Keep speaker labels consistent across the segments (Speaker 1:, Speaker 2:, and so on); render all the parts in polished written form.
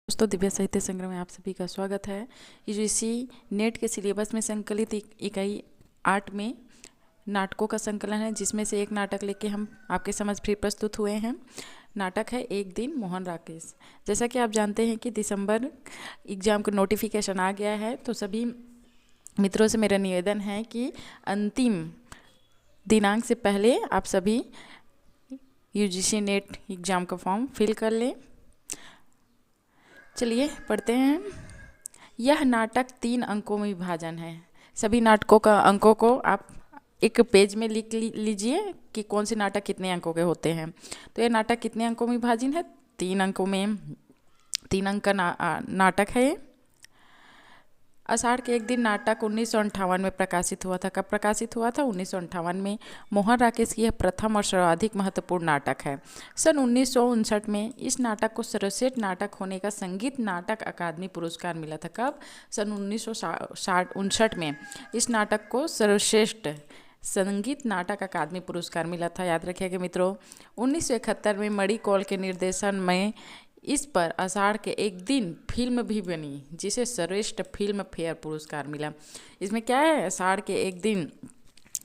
Speaker 1: दोस्तों, दिव्य साहित्य संग्रह में आप सभी का स्वागत है। यूजीसी नेट के सिलेबस में संकलित इकाई 8 में नाटकों का संकलन है, जिसमें से एक नाटक लेके हम आपके समझ फिर प्रस्तुत हुए हैं। नाटक है एक दिन मोहन राकेश। जैसा कि आप जानते हैं कि दिसंबर एग्ज़ाम का नोटिफिकेशन आ गया है, तो सभी मित्रों से मेरा निवेदन है कि अंतिम दिनांक से पहले आप सभी यूजीसी नेट एग्ज़ाम का फॉर्म फिल कर लें। चलिए पढ़ते हैं। यह नाटक 3 अंकों में विभाजन है। सभी नाटकों का अंकों को आप एक पेज में लिख लीजिए कि कौन से नाटक कितने अंकों के होते हैं। तो यह नाटक कितने अंकों में विभाजन है? 3 अंकों में। 3 अंक का नाटक है। आषाढ़ के एक दिन नाटक 1958 में प्रकाशित हुआ था। कब प्रकाशित हुआ था? 1958 में। मोहन राकेश की यह प्रथम और सर्वाधिक महत्वपूर्ण नाटक है। सन 1959 में इस नाटक को सर्वश्रेष्ठ नाटक होने का संगीत नाटक अकादमी पुरस्कार मिला था। कब? सन 1959 में इस नाटक को सर्वश्रेष्ठ संगीत नाटक अकादमी पुरस्कार मिला था। याद रखिएगा मित्रों। 1971 में मणि कौल के निर्देशन में इस पर आषाढ़ के एक दिन फिल्म भी बनी, जिसे सर्वश्रेष्ठ फिल्म फेयर पुरस्कार मिला। इसमें क्या है? आषाढ़ के एक दिन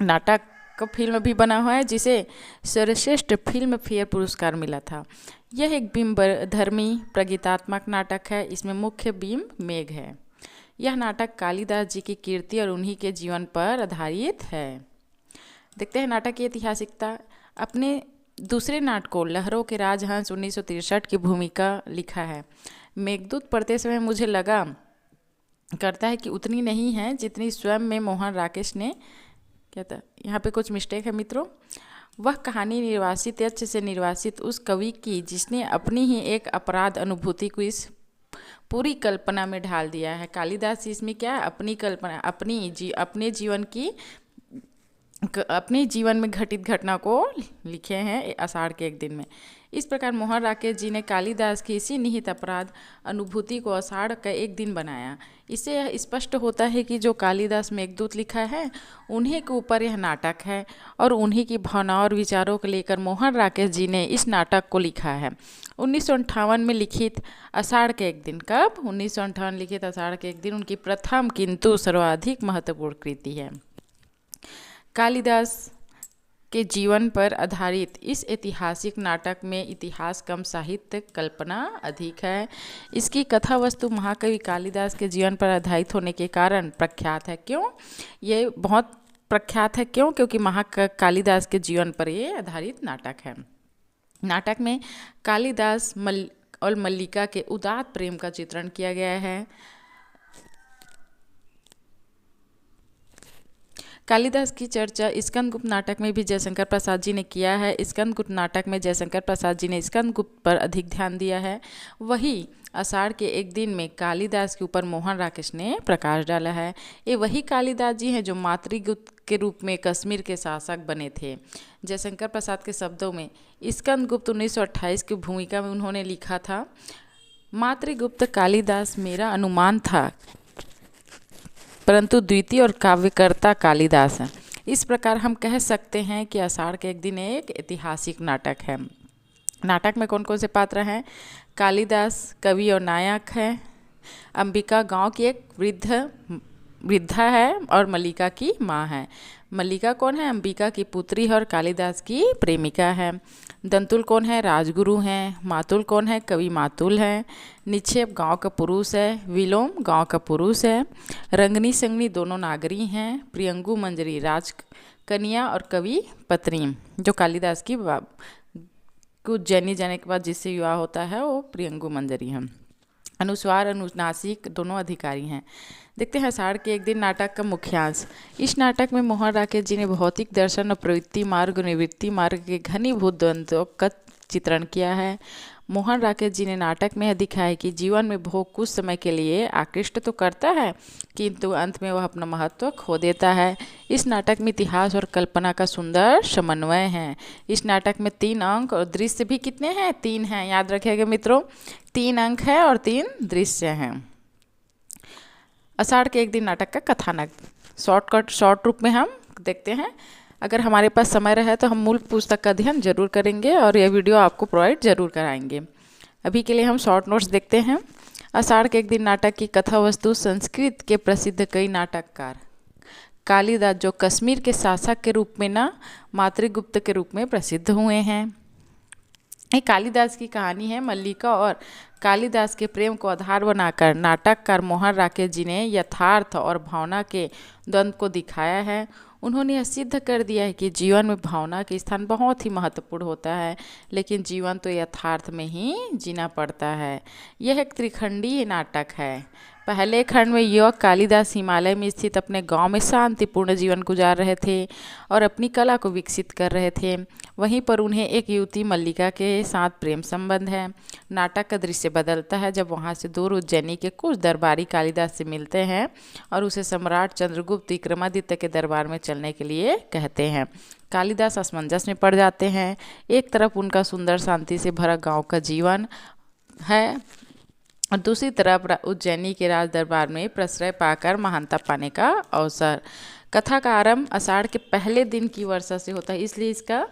Speaker 1: नाटक का फिल्म भी बना हुआ है, जिसे सर्वश्रेष्ठ फिल्म फेयर पुरस्कार मिला था। यह एक बिंब धर्मी प्रगीतात्मक नाटक है। इसमें मुख्य बिंब मेघ है। यह नाटक कालिदास जी की कीर्ति और उन्हीं के जीवन पर आधारित है। देखते हैं नाटक की ऐतिहासिकता। अपने दूसरे नाटकों लहरों के राजहंस 1963 की भूमिका लिखा है। मेघदूत पढ़ते समय मुझे लगा करता है कि उतनी नहीं है जितनी स्वयं में मोहन राकेश ने क्या था। यहाँ पे कुछ मिस्टेक है मित्रों। वह कहानी निर्वासित यक्ष से निर्वासित उस कवि की जिसने अपनी ही एक अपराध अनुभूति को इस पूरी कल्पना में ढाल दिया है। कालिदास इसमें क्या है? अपनी कल्पना, अपने जीवन में घटित घटना को लिखे हैं आषाढ़ के एक दिन में। इस प्रकार मोहन राकेश जी ने कालिदास की इसी निहित अपराध अनुभूति को आषाढ़ का एक दिन बनाया। इससे यह स्पष्ट होता है कि जो कालिदास मेघदूत लिखा है, उन्हीं के ऊपर यह नाटक है और उन्हीं की भावनाओं और विचारों को लेकर मोहन राकेश जी ने इस नाटक को लिखा है। 1958 में लिखित आषाढ़ के एक दिन। कब? 1958 लिखित आषाढ़ के एक दिन उनकी प्रथम किंतु सर्वाधिक महत्वपूर्ण कृति है। कालिदास के जीवन पर आधारित इस ऐतिहासिक नाटक में इतिहास कम, साहित्य कल्पना अधिक है। इसकी कथा वस्तु महाकवि कालिदास के जीवन पर आधारित होने के कारण प्रख्यात है। क्यों ये बहुत प्रख्यात है? क्योंकि कालिदास के जीवन पर ये आधारित नाटक है। नाटक में कालिदास और मल्लिका के उदात्त प्रेम का चित्रण किया गया है। कालिदास की चर्चा स्कंदगुप्त नाटक में भी जयशंकर प्रसाद जी ने किया है। स्कंदगुप्त नाटक में जयशंकर प्रसाद जी ने स्कंदगुप्त पर अधिक ध्यान दिया है। वही आषाढ़ के एक दिन में कालिदास के ऊपर मोहन राकेश ने प्रकाश डाला है। ये वही कालिदास जी हैं जो मातृगुप्त के रूप में कश्मीर के शासक बने थे। जयशंकर प्रसाद के शब्दों में स्कंदगुप्त 1928 की भूमिका में उन्होंने लिखा था, मातृगुप्त कालिदास मेरा अनुमान था, परंतु द्वितीय और काव्यकर्ता कालिदास हैं। इस प्रकार हम कह सकते हैं कि आषाढ़ के एक दिन एक ऐतिहासिक नाटक है। नाटक में कौन कौन से पात्र हैं? कालिदास कवि और नायक है। अंबिका गांव की एक वृद्धा है और मल्लिका की माँ है। मल्लिका कौन है? अंबिका की पुत्री है और कालिदास की प्रेमिका है। दंतुल कौन है? राजगुरु हैं। मातुल कौन है? कवि मातुल है। निक्षेप गांव का पुरुष है। विलोम गांव का पुरुष है। रंगनी संगनी दोनों नागरी हैं। प्रियंगु मंजरी राजकन्या और कवि पत्नी, जो कालिदास की कुछ उज्जैनी जाने के बाद जिससे विवाह होता है वो प्रियंगु मंजरी हैं। अनुस्वार अनुनासिक दोनों अधिकारी हैं। देखते हैं आषाढ़ के एक दिन नाटक का मुख्यांश। इस नाटक में मोहन राकेश जी ने भौतिक दर्शन और प्रवृत्ति मार्ग और निवृत्ति मार्ग के घनीभूत द्वंद्वों का चित्रण किया है। मोहन राकेश जी ने नाटक में यह दिखाया कि जीवन में भोग कुछ समय के लिए आकृष्ट तो करता है, किंतु अंत में वह अपना महत्व खो देता है। इस नाटक में इतिहास और कल्पना का सुंदर समन्वय है। इस नाटक में 3 अंक और दृश्य भी कितने हैं? 3 हैं। याद रखिएगा मित्रों, 3 अंक है और 3 दृश्य हैं। आषाढ़ के एक दिन नाटक का कथानक शॉर्ट रूप में हम देखते हैं। अगर हमारे पास समय रहे तो हम मूल पुस्तक का अध्ययन जरूर करेंगे और यह वीडियो आपको प्रोवाइड जरूर कराएंगे। अभी के लिए हम शॉर्ट नोट्स देखते हैं। आषाढ़ के एक दिन नाटक की कथा वस्तु संस्कृत के प्रसिद्ध कई नाटककार कालिदास, जो कश्मीर के शासक के रूप में ना मातृगुप्त के रूप में प्रसिद्ध हुए हैं। ये कालिदास की कहानी है। मल्लिका और कालिदास के प्रेम को आधार बनाकर नाटककार मोहन राकेश जी ने यथार्थ और भावना के द्वंद्व को दिखाया है। उन्होंने यह सिद्ध कर दिया है कि जीवन में भावना का स्थान बहुत ही महत्वपूर्ण होता है, लेकिन जीवन तो यथार्थ में ही जीना पड़ता है। यह एक त्रिखंडी नाटक है। पहले खंड में युवक कालिदास हिमालय में स्थित अपने गांव में शांतिपूर्ण जीवन गुजार रहे थे और अपनी कला को विकसित कर रहे थे। वहीं पर उन्हें एक युवती मल्लिका के साथ प्रेम संबंध है। नाटक का दृश्य बदलता है जब वहां से दूर उज्जैनी के कुछ दरबारी कालिदास से मिलते हैं और उसे सम्राट चंद्रगुप्त विक्रमादित्य के दरबार में चलने के लिए कहते हैं। कालिदास असमंजस में पड़ जाते हैं। एक तरफ उनका सुंदर शांति से भरा गाँव का जीवन है और दूसरी तरफ उज्जैनी के राज दरबार में प्रश्रय पाकर महानता पाने का अवसर। कथा का आरंभ आषाढ़ के पहले दिन की वर्षा से होता है, इसलिए इसका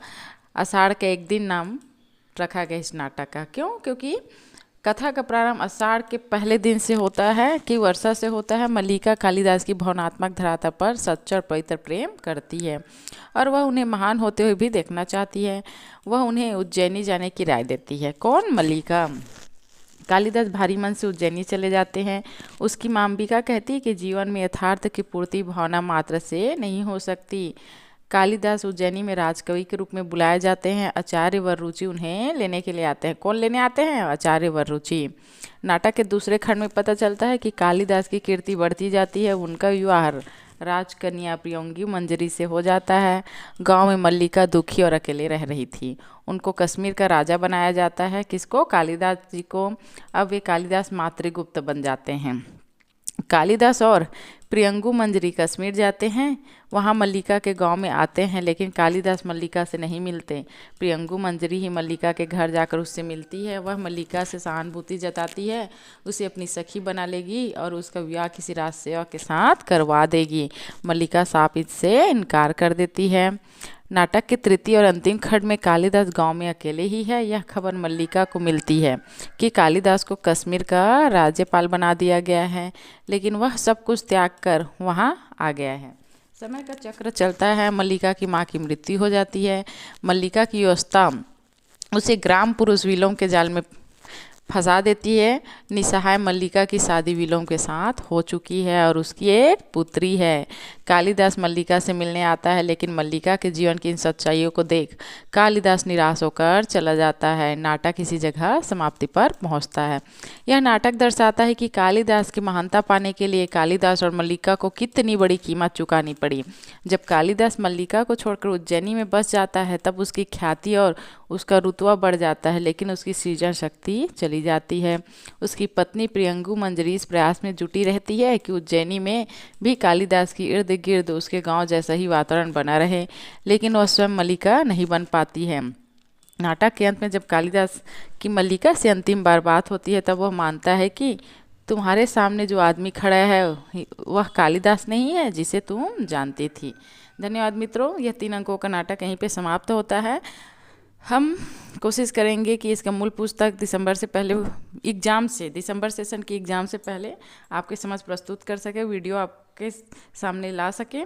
Speaker 1: आषाढ़ का एक दिन नाम रखा गया इस नाटक का। क्यों? क्योंकि कथा का प्रारंभ आषाढ़ के पहले दिन से होता है कि वर्षा से होता है। मल्लिका कालिदास की भावनात्मक धरातल पर सच्चा और पवित्र प्रेम करती है और वह उन्हें महान होते हुए भी देखना चाहती है। वह उन्हें उज्जैनी जाने की राय देती है। कौन? मल्लिका। कालिदास भारी मन से उज्जैनी चले जाते हैं। उसकी मां अंबिका कहती है कि जीवन में यथार्थ की पूर्ति भावना मात्र से नहीं हो सकती। कालिदास उज्जैनी में राजकवि के रूप में बुलाए जाते हैं। आचार्य वररुचि उन्हें लेने के लिए आते हैं। कौन लेने आते हैं? आचार्य वररुचि। नाटक के दूसरे खंड में पता चलता है कि कालिदास की कीर्ति बढ़ती जाती है। उनका विवाह राजकन्या प्रियंगी मंजरी से हो जाता है। गांव में मल्लिका दुखी और अकेले रह रही थी। उनको कश्मीर का राजा बनाया जाता है। किसको? कालिदास जी को। अब वे कालिदास मातृगुप्त बन जाते हैं। कालिदास और प्रियंगु मंजरी कश्मीर जाते हैं। वहाँ मल्लिका के गांव में आते हैं, लेकिन कालिदास मल्लिका से नहीं मिलते। प्रियंगु मंजरी ही मल्लिका के घर जाकर उससे मिलती है। वह मल्लिका से सहानुभूति जताती है, उसे अपनी सखी बना लेगी और उसका विवाह किसी राज सेवक के साथ करवा देगी। मल्लिका साफ इससे इनकार कर देती है। नाटक के तृतीय और अंतिम खंड में कालिदास गांव में अकेले ही है। यह खबर मल्लिका को मिलती है कि कालिदास को कश्मीर का राज्यपाल बना दिया गया है, लेकिन वह सब कुछ त्याग कर वहां आ गया है। समय का चक्र चलता है। मल्लिका की मां की मृत्यु हो जाती है। मल्लिका की व्यवस्था उसे ग्राम पुरुष विलोम के जाल में फंसा देती है। निसहाय मल्लिका की शादी विलोम के साथ हो चुकी है और उसकी एक पुत्री है। कालिदास मल्लिका से मिलने आता है, लेकिन मल्लिका के जीवन की इन सच्चाइयों को देख कालिदास निराश होकर चला जाता है। नाटक इसी जगह समाप्ति पर पहुंचता है। यह नाटक दर्शाता है कि कालिदास की महानता पाने के लिए कालिदास और मल्लिका को कितनी बड़ी कीमत चुकानी पड़ी। जब कालिदास मल्लिका को छोड़कर उज्जैनी में बस जाता है, तब उसकी ख्याति और उसका रुतबा बढ़ जाता है, लेकिन उसकी सृजन शक्ति चली जाती है। उसकी पत्नी प्रियंगु मंजरी इस प्रयास में जुटी रहती है कि उज्जैनी में भी कालिदास की इर्द गिर्द उसके गांव जैसा ही वातावरण बना रहे, लेकिन वह स्वयं मल्लिका नहीं बन पाती है। नाटक के अंत में जब कालिदास की मल्लिका से अंतिम बार बात होती है, तब वह मानता है कि तुम्हारे सामने जो आदमी खड़ा है वह कालिदास नहीं है जिसे तुम जानती थी। धन्यवाद मित्रों। यह 3 अंकों का नाटक यहीं पे समाप्त होता है। हम कोशिश करेंगे कि इसका मूल पुस्तक दिसंबर सेशन की एग्ज़ाम से पहले आपके समझ प्रस्तुत कर सके, वीडियो आपके सामने ला सके।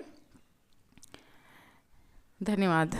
Speaker 1: धन्यवाद।